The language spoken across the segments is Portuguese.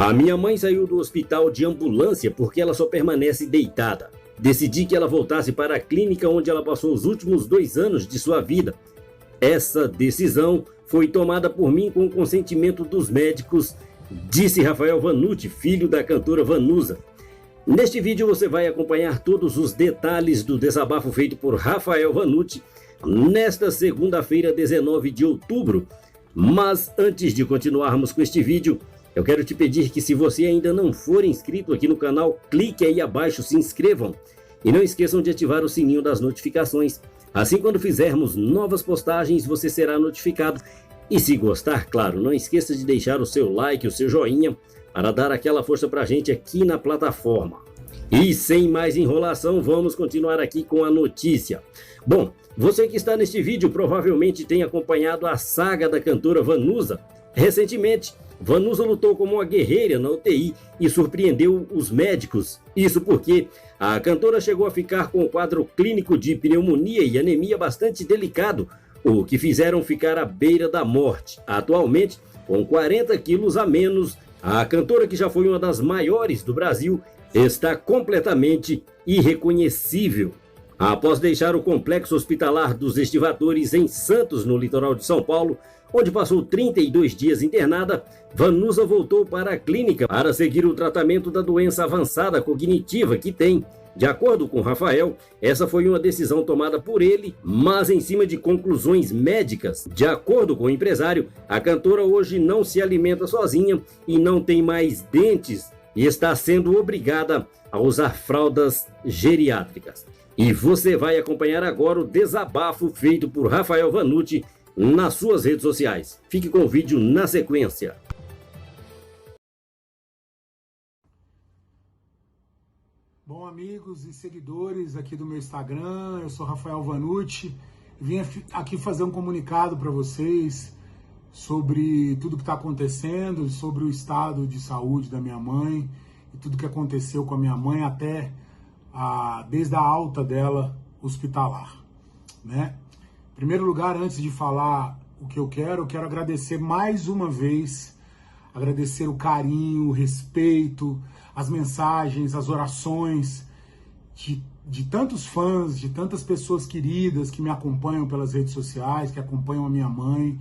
A minha mãe saiu do hospital de ambulância porque ela só permanece deitada. Decidi que ela voltasse para a clínica onde ela passou os últimos 2 anos de sua vida. Essa decisão foi tomada por mim com o consentimento dos médicos, disse Rafael Vanucci, filho da cantora Vanusa. Neste vídeo você vai acompanhar todos os detalhes do desabafo feito por Rafael Vanucci nesta segunda-feira, 19 de outubro. Mas antes de continuarmos com este vídeo, eu quero te pedir que, se você ainda não for inscrito aqui no canal, clique aí abaixo, se inscrevam. E não esqueçam de ativar o sininho das notificações. Assim, quando fizermos novas postagens, você será notificado. E se gostar, claro, não esqueça de deixar o seu like, o seu joinha, para dar aquela força pra gente aqui na plataforma. E sem mais enrolação, vamos continuar aqui com a notícia. Bom, você que está neste vídeo provavelmente tem acompanhado a saga da cantora Vanusa. Recentemente, Vanusa lutou como uma guerreira na UTI e surpreendeu os médicos. Isso porque a cantora chegou a ficar com um quadro clínico de pneumonia e anemia bastante delicado, o que fizeram ficar à beira da morte. Atualmente, com 40 quilos a menos, a cantora, que já foi uma das maiores do Brasil, está completamente irreconhecível. Após deixar o complexo hospitalar dos Estivadores em Santos, no litoral de São Paulo, onde passou 32 dias internada, Vanusa voltou para a clínica para seguir o tratamento da doença avançada cognitiva que tem. De acordo com Rafael, essa foi uma decisão tomada por ele, mas em cima de conclusões médicas. De acordo com o empresário, a cantora hoje não se alimenta sozinha e não tem mais dentes e está sendo obrigada a usar fraldas geriátricas. E você vai acompanhar agora o desabafo feito por Rafael Vanucci nas suas redes sociais. Fique com o vídeo na sequência. Bom, amigos e seguidores aqui do meu Instagram, eu sou Rafael Vanucci. Vim aqui fazer um comunicado para vocês sobre tudo que está acontecendo, sobre o estado de saúde da minha mãe e tudo que aconteceu com a minha mãe até desde a alta dela hospitalar, né? Em primeiro lugar, antes de falar o que eu quero agradecer mais uma vez, agradecer o carinho, o respeito, as mensagens, as orações de tantos fãs, de tantas pessoas queridas que me acompanham pelas redes sociais, que acompanham a minha mãe,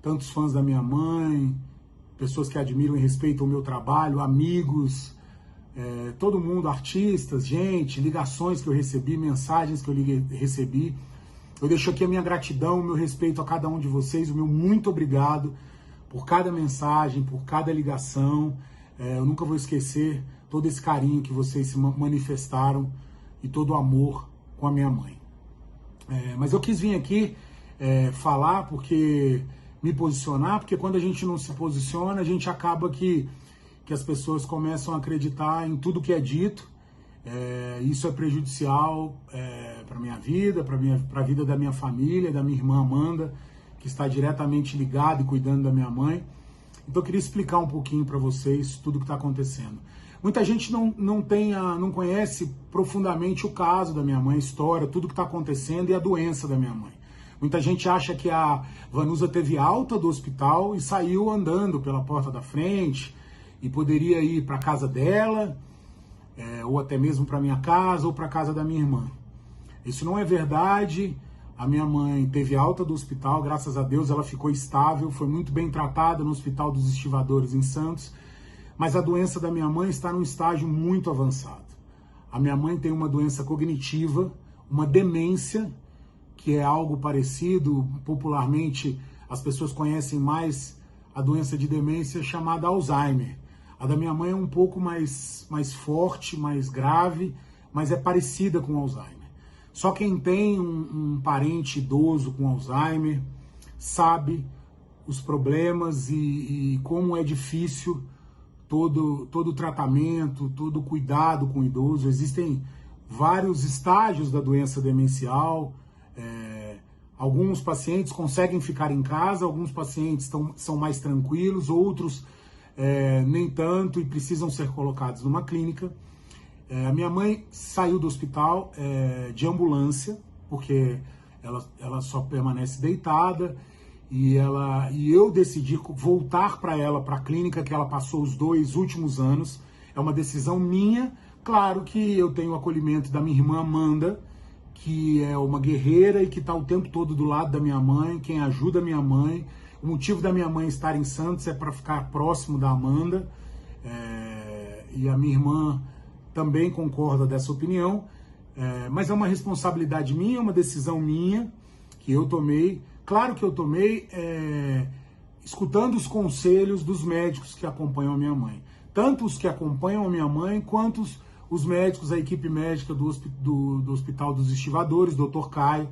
tantos fãs da minha mãe, pessoas que admiram e respeitam o meu trabalho, amigos, todo mundo, artistas, gente, ligações que eu recebi, mensagens que eu recebi. Eu deixo aqui a minha gratidão, o meu respeito a cada um de vocês, o meu muito obrigado por cada mensagem, por cada ligação. Eu nunca vou esquecer todo esse carinho que vocês se manifestaram e todo o amor com a minha mãe. Mas eu quis vir aqui falar, me posicionar, porque quando a gente não se posiciona, a gente acaba que as pessoas começam a acreditar em tudo que é dito. Isso é prejudicial para a minha vida, para a vida da minha família, da minha irmã Amanda, que está diretamente ligada e cuidando da minha mãe. Então eu queria explicar um pouquinho para vocês tudo o que está acontecendo. Muita gente não conhece profundamente o caso da minha mãe, a história, tudo que está acontecendo e a doença da minha mãe. Muita gente acha que a Vanusa teve alta do hospital e saiu andando pela porta da frente e poderia ir para a casa dela, ou até mesmo para minha casa ou para a casa da minha irmã. Isso não é verdade. A minha mãe teve alta do hospital, graças a Deus ela ficou estável, foi muito bem tratada no Hospital dos Estivadores em Santos, mas a doença da minha mãe está num estágio muito avançado. A minha mãe tem uma doença cognitiva, uma demência, que é algo parecido, popularmente as pessoas conhecem mais a doença de demência chamada Alzheimer. A da minha mãe é um pouco mais forte, mais grave, mas é parecida com Alzheimer. Só quem tem um parente idoso com Alzheimer sabe os problemas e como é difícil todo o tratamento, todo o cuidado com o idoso. Existem vários estágios da doença demencial. Alguns pacientes conseguem ficar em casa, alguns pacientes são mais tranquilos, outros nem tanto e precisam ser colocados numa clínica. A minha mãe saiu do hospital de ambulância, porque ela só permanece deitada, e eu decidi voltar para a clínica que ela passou os 2 últimos anos. É uma decisão minha. Claro que eu tenho o acolhimento da minha irmã Amanda, que é uma guerreira e que está o tempo todo do lado da minha mãe, quem ajuda a minha mãe. O motivo da minha mãe estar em Santos é para ficar próximo da Amanda, e a minha irmã também concorda dessa opinião, mas é uma responsabilidade minha, uma decisão minha, que eu tomei. Claro que eu tomei escutando os conselhos dos médicos que acompanham a minha mãe. Tanto os que acompanham a minha mãe, quanto os médicos, a equipe médica do Hospital dos Estivadores, Dr. Caio,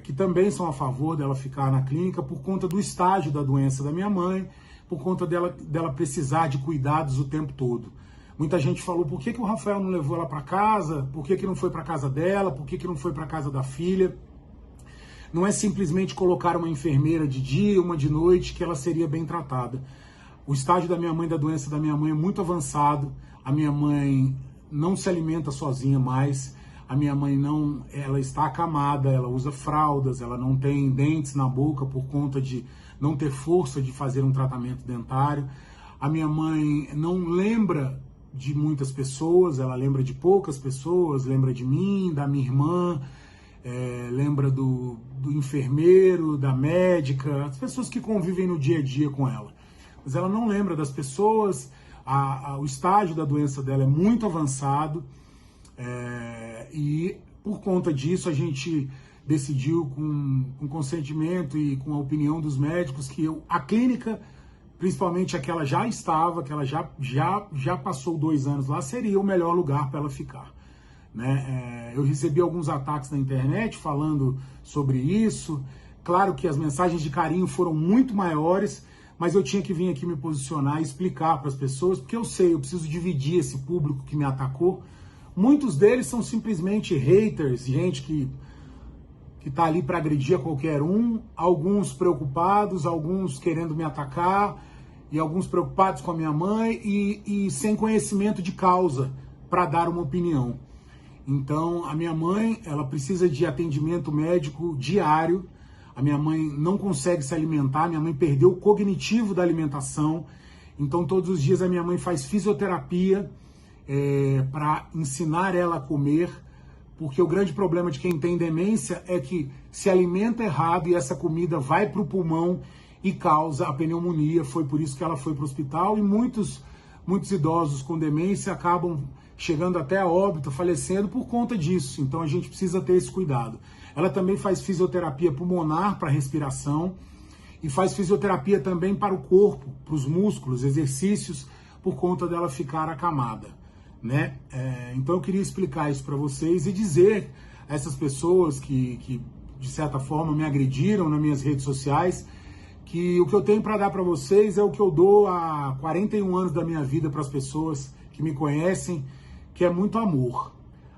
que também são a favor dela ficar na clínica por conta do estágio da doença da minha mãe, por conta dela precisar de cuidados o tempo todo. Muita gente falou, por que o Rafael não levou ela para casa? Por que não foi para casa dela? Por que não foi para casa da filha? Não é simplesmente colocar uma enfermeira de dia, uma de noite, que ela seria bem tratada. O estágio da minha mãe, da doença da minha mãe, é muito avançado. A minha mãe não se alimenta sozinha mais. A minha mãe ela está acamada, ela usa fraldas, ela não tem dentes na boca por conta de não ter força de fazer um tratamento dentário. A minha mãe não lembra de muitas pessoas, ela lembra de poucas pessoas, lembra de mim, da minha irmã, lembra do enfermeiro, da médica, as pessoas que convivem no dia a dia com ela. Mas ela não lembra das pessoas. O estágio da doença dela é muito avançado, e por conta disso a gente decidiu, com consentimento e com a opinião dos médicos, que a clínica, principalmente a que ela já estava, que ela já passou 2 anos lá, seria o melhor lugar para ela ficar. Eu recebi alguns ataques na internet falando sobre isso. Claro que as mensagens de carinho foram muito maiores, mas eu tinha que vir aqui me posicionar e explicar para as pessoas, porque eu preciso dividir esse público que me atacou. Muitos deles são simplesmente haters, gente que está ali para agredir a qualquer um, alguns preocupados, alguns querendo me atacar, e alguns preocupados com a minha mãe e sem conhecimento de causa para dar uma opinião. Então, a minha mãe, ela precisa de atendimento médico diário. A minha mãe não consegue se alimentar, minha mãe perdeu o cognitivo da alimentação. Então, todos os dias a minha mãe faz fisioterapia para ensinar ela a comer, porque o grande problema de quem tem demência é que se alimenta errado e essa comida vai para o pulmão e causa a pneumonia. Foi por isso que ela foi para o hospital, e muitos idosos com demência acabam chegando até a óbito, falecendo por conta disso. Então a gente precisa ter esse cuidado. Ela também faz fisioterapia pulmonar para respiração e faz fisioterapia também para o corpo, para os músculos, exercícios, por conta dela ficar acamada, Então eu queria explicar isso para vocês e dizer a essas pessoas que de certa forma me agrediram nas minhas redes sociais, que o que eu tenho para dar para vocês é o que eu dou há 41 anos da minha vida para as pessoas que me conhecem, que é muito amor.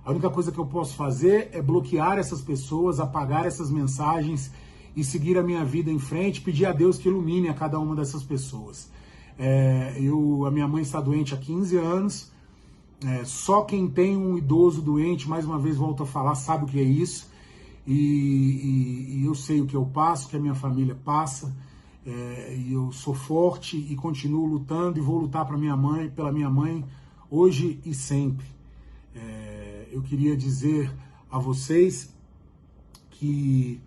A única coisa que eu posso fazer é bloquear essas pessoas, apagar essas mensagens e seguir a minha vida em frente, pedir a Deus que ilumine a cada uma dessas pessoas. A minha mãe está doente há 15 anos, só quem tem um idoso doente, mais uma vez volto a falar, sabe o que é isso, e eu sei o que eu passo, o que a minha família passa, e eu sou forte e continuo lutando e vou lutar pela minha mãe, hoje e sempre. Eu queria dizer a vocês que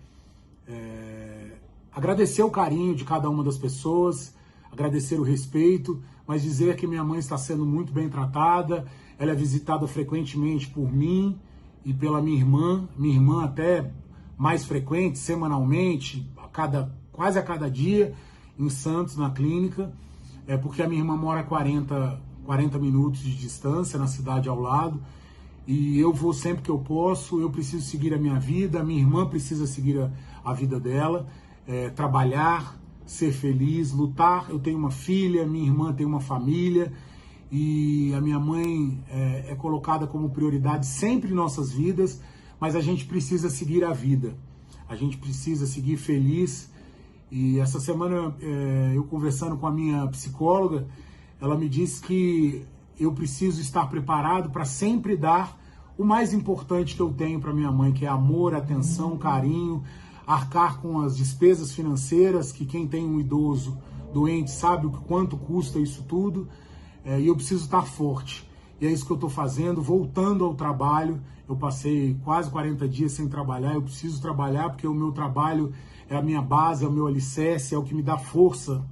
agradecer o carinho de cada uma das pessoas, agradecer o respeito, mas dizer que minha mãe está sendo muito bem tratada. Ela é visitada frequentemente por mim e pela minha irmã até mais frequente, semanalmente, quase a cada dia, em Santos, na clínica, porque a minha irmã mora a 40 minutos de distância, na cidade ao lado, e eu vou sempre que eu posso. Eu preciso seguir a minha vida, a minha irmã precisa seguir a vida dela, trabalhar, ser feliz, lutar. Eu tenho uma filha, minha irmã tem uma família, e a minha mãe é colocada como prioridade sempre em nossas vidas, mas a gente precisa seguir a vida, a gente precisa seguir feliz. E essa semana, eu conversando com a minha psicóloga, ela me disse que eu preciso estar preparado para sempre dar o mais importante que eu tenho para minha mãe, que é amor, atenção, carinho, arcar com as despesas financeiras, que quem tem um idoso doente sabe o quanto custa isso tudo, e eu preciso estar forte. E é isso que eu estou fazendo, voltando ao trabalho. Eu passei quase 40 dias sem trabalhar, eu preciso trabalhar porque o meu trabalho é a minha base, é o meu alicerce, é o que me dá força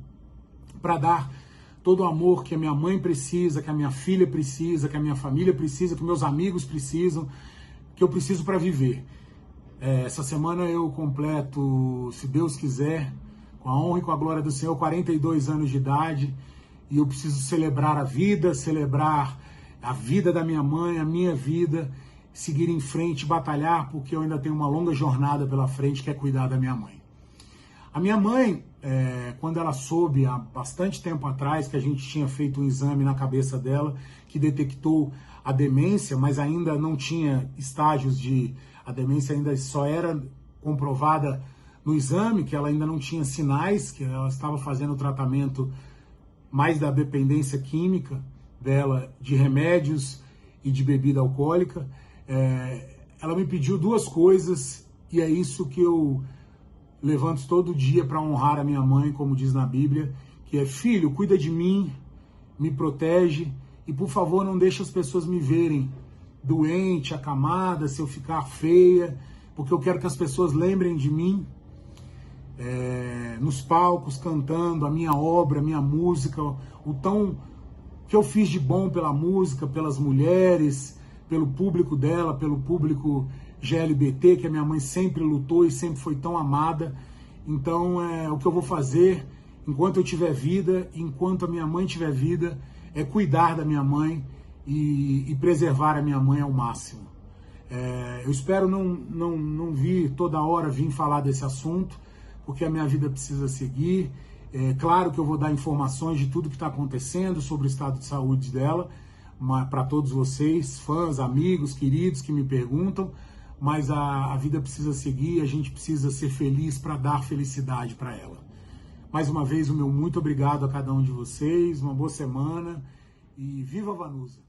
para dar todo o amor que a minha mãe precisa, que a minha filha precisa, que a minha família precisa, que meus amigos precisam, que eu preciso para viver. Essa semana eu completo, se Deus quiser, com a honra e com a glória do Senhor, 42 anos de idade, e eu preciso celebrar a vida da minha mãe, a minha vida, seguir em frente, batalhar, porque eu ainda tenho uma longa jornada pela frente, que é cuidar da minha mãe. A minha mãe, quando ela soube, há bastante tempo atrás, que a gente tinha feito um exame na cabeça dela, que detectou a demência, mas ainda não tinha estágios a demência ainda só era comprovada no exame, que ela ainda não tinha sinais, que ela estava fazendo o tratamento mais da dependência química dela, de remédios e de bebida alcoólica. Ela me pediu duas coisas, e é isso que eu levanto todo dia para honrar a minha mãe, como diz na Bíblia, que é: filho, cuida de mim, me protege, e por favor não deixe as pessoas me verem doente, acamada, se eu ficar feia, porque eu quero que as pessoas lembrem de mim nos palcos, cantando a minha obra, a minha música, o tão que eu fiz de bom pela música, pelas mulheres, pelo público dela, pelo público GLBT, que a minha mãe sempre lutou e sempre foi tão amada. Então, o que eu vou fazer enquanto eu tiver vida, enquanto a minha mãe tiver vida, é cuidar da minha mãe e preservar a minha mãe ao máximo. Eu espero não vir toda hora falar desse assunto, porque a minha vida precisa seguir. Claro que eu vou dar informações de tudo que está acontecendo sobre o estado de saúde dela, para todos vocês, fãs, amigos, queridos que me perguntam, mas a vida precisa seguir, a gente precisa ser feliz para dar felicidade para ela. Mais uma vez, o meu muito obrigado a cada um de vocês, uma boa semana e viva a Vanusa!